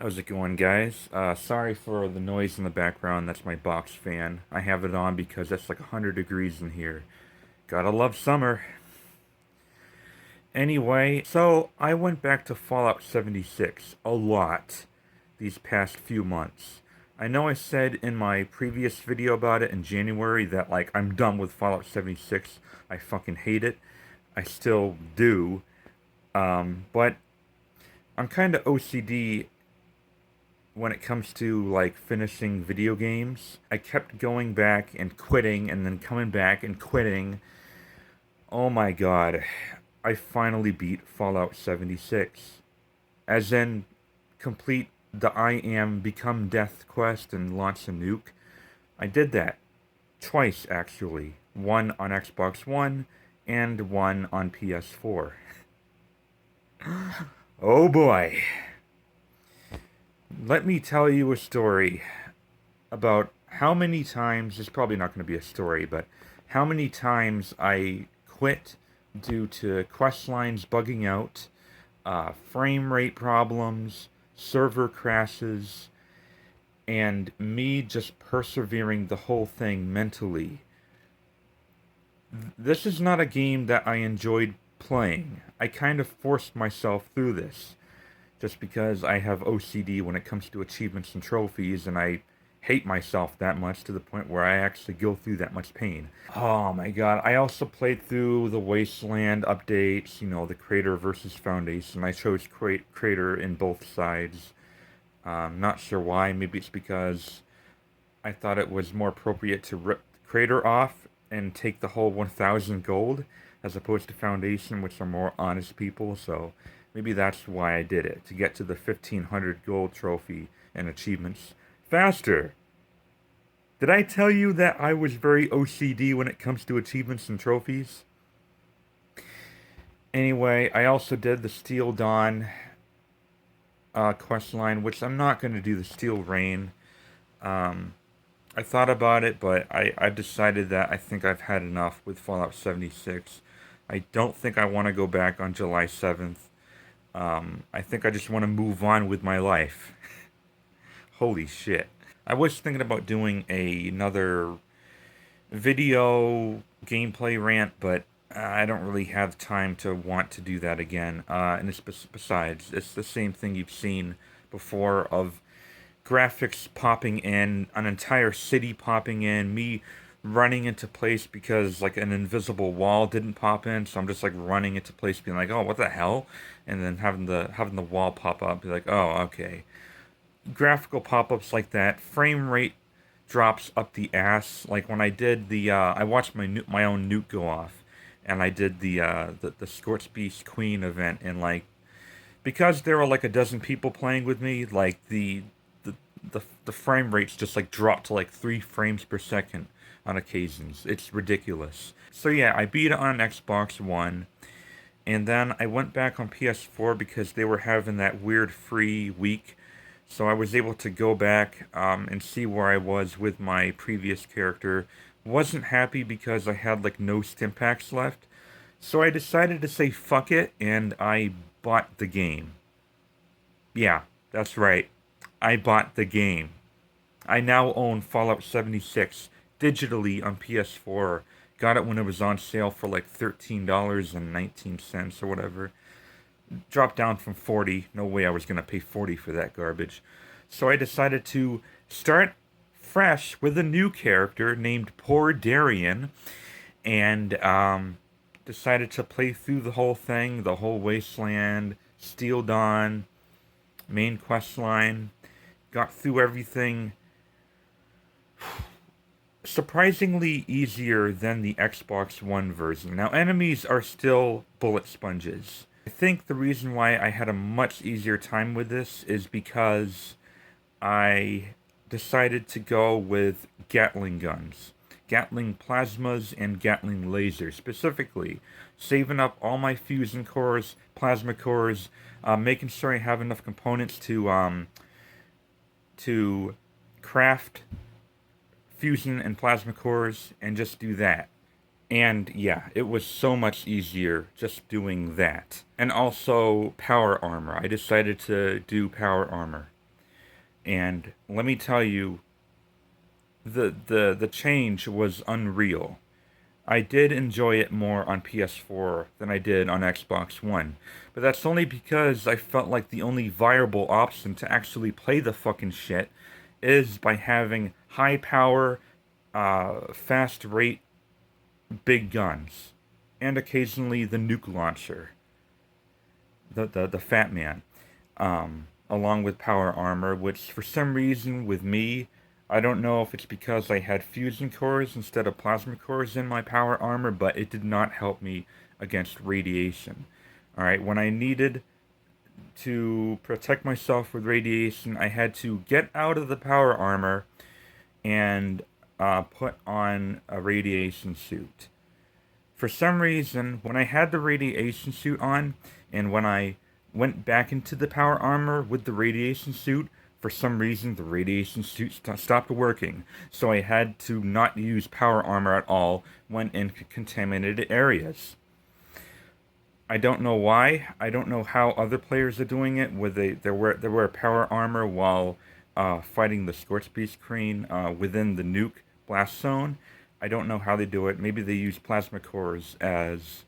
How's it going, guys? Sorry for the noise in the background. That's my box fan. I have it on because it's like 100 degrees in here. Gotta love summer. Anyway, so I went back to Fallout 76 a lot these past few months. I know I said in my previous video about it in January that, like, I'm done with Fallout 76. I fucking hate it. I still do. But I'm kind of OCD when it comes to like finishing video games. I kept going back and quitting and then coming back and quitting. Oh my god. I finally beat Fallout 76. As in complete the I am become death quest and launch a nuke. I did that twice actually. One on Xbox One and one on PS4. Oh boy. Let me tell you a story about how many times, it's probably not going to be a story, but how many times I quit due to quest lines bugging out, frame rate problems, server crashes, and me just persevering the whole thing mentally. This is not a game that I enjoyed playing. I kind of forced myself through this just because I have OCD when it comes to achievements and trophies, and I hate myself that much to the point where I actually go through that much pain. Oh my god. I also played through the Wasteland updates, the Crater versus Foundation. I chose Crater in both sides. Not sure why. Maybe it's because I thought it was more appropriate to rip Crater off and take the whole 1,000 gold as opposed to Foundation, which are more honest people, so maybe that's why I did it, to get to the 1,500 gold trophy and achievements faster. Did I tell you that I was very OCD when it comes to achievements and trophies? Anyway, I also did the Steel Dawn quest line, which I'm not going to do the Steel Rain. I thought about it, but I decided that I think I've had enough with Fallout 76. I don't think I want to go back on July 7th. I think I just want to move on with my life. Holy shit. I was thinking about doing another video gameplay rant, but I don't really have time to want to do that again. And it's besides, it's the same thing you've seen before of graphics popping in, an entire city popping in, me running into place because like an invisible wall didn't pop in, so I'm just like running into place being like, oh, what the hell? And then having the wall pop up, be like, oh, okay. Graphical pop-ups like that, frame rate drops up the ass. Like when I did I watched my own nuke go off, and I did the Scorch Beast Queen event, and like because there were like a dozen people playing with me, like the frame rates just like drop to like 3 frames per second on occasions. It's ridiculous. So yeah, I beat it on Xbox One, and then I went back on PS4 because they were having that weird free week. So I was able to go back and see where I was with my previous character. Wasn't happy because I had like no stim packs left. So I decided to say fuck it, and I bought the game. Yeah, that's right. I bought the game. I now own Fallout 76 digitally on PS4. Got it when it was on sale for like $13.19 or whatever. Dropped down from 40. No way I was going to pay 40 for that garbage. So I decided to start fresh with a new character named Poor Darian, and decided to play through the whole thing, the whole Wasteland, Steel Dawn, main quest line. Got through everything surprisingly easier than the Xbox One version. Now, enemies are still bullet sponges. I think the reason why I had a much easier time with this is because I decided to go with Gatling guns. Gatling plasmas and Gatling lasers, specifically. Saving up all my fusion cores, plasma cores, making sure I have enough components to craft fusion and plasma cores and just do that. And yeah, it was so much easier just doing that. And also power armor. I decided to do power armor. And let me tell you, the change was unreal. I did enjoy it more on PS4 than I did on Xbox One. But that's only because I felt like the only viable option to actually play the fucking shit is by having high power, fast rate, big guns. And occasionally the nuke launcher, the Fat Man. Along with power armor, which for some reason with me, I don't know if it's because I had fusion cores instead of plasma cores in my power armor, but it did not help me against radiation. Alright, when I needed to protect myself with radiation, I had to get out of the power armor and put on a radiation suit. For some reason, when I had the radiation suit on, and when I went back into the power armor with the radiation suit, for some reason the radiation suit stopped working. So I had to not use power armor at all when in contaminated areas. I don't know why. I don't know how other players are doing it. Where they wear power armor while fighting the Scorch Beast Crane within the nuke blast zone. I don't know how they do it. Maybe they use plasma cores as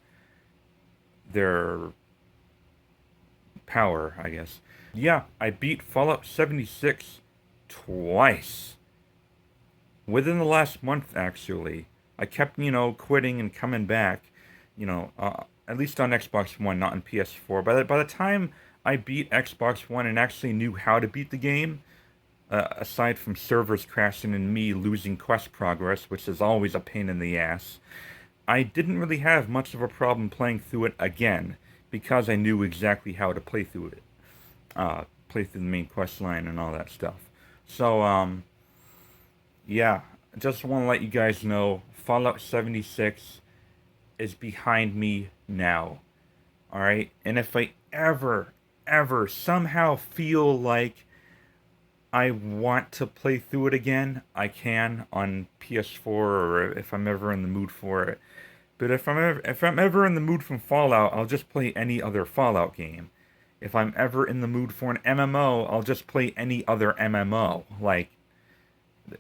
their power, I guess. Yeah, I beat Fallout 76 twice. Within the last month, actually. I kept, quitting and coming back, at least on Xbox One, not on PS4. By the time I beat Xbox One and actually knew how to beat the game, aside from servers crashing and me losing quest progress, which is always a pain in the ass, I didn't really have much of a problem playing through it again because I knew exactly how to play through it, play through the main quest line and all that stuff. So, yeah, I just want to let you guys know Fallout 76 is behind me now. Alright? And if I ever somehow feel like I want to play through it again, I can on PS4 or if I'm ever in the mood for it. But if I'm ever in the mood for Fallout, I'll just play any other Fallout game. If I'm ever in the mood for an MMO, I'll just play any other MMO, like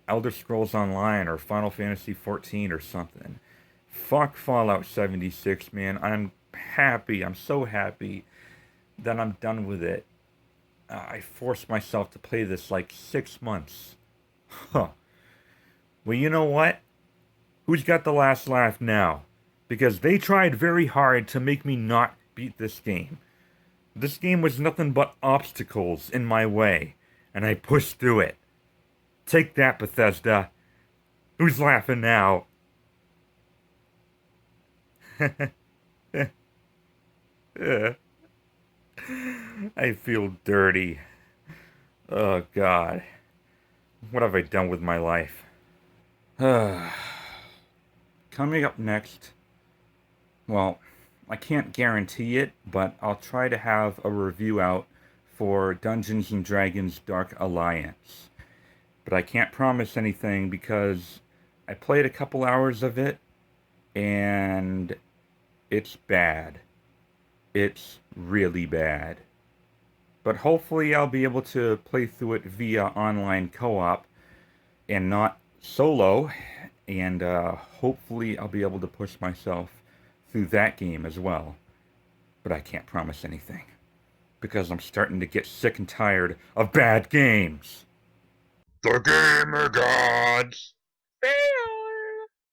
Elder Scrolls Online or Final Fantasy 14 or something. Fuck Fallout 76, man. I'm happy. I'm so happy that I'm done with it. I forced myself to play this like 6 months. Huh. Well, you know what? Who's got the last laugh now? Because they tried very hard to make me not beat this game. This game was nothing but obstacles in my way, and I pushed through it. Take that, Bethesda. Who's laughing now? I feel dirty. Oh, God. What have I done with my life? Coming up next, well, I can't guarantee it, but I'll try to have a review out for Dungeons and Dragons Dark Alliance. But I can't promise anything because I played a couple hours of it and it's bad. It's really bad. But hopefully I'll be able to play through it via online co-op and not solo, and hopefully I'll be able to push myself through that game as well. But I can't promise anything because I'm starting to get sick and tired of bad games. The gamer gods fail.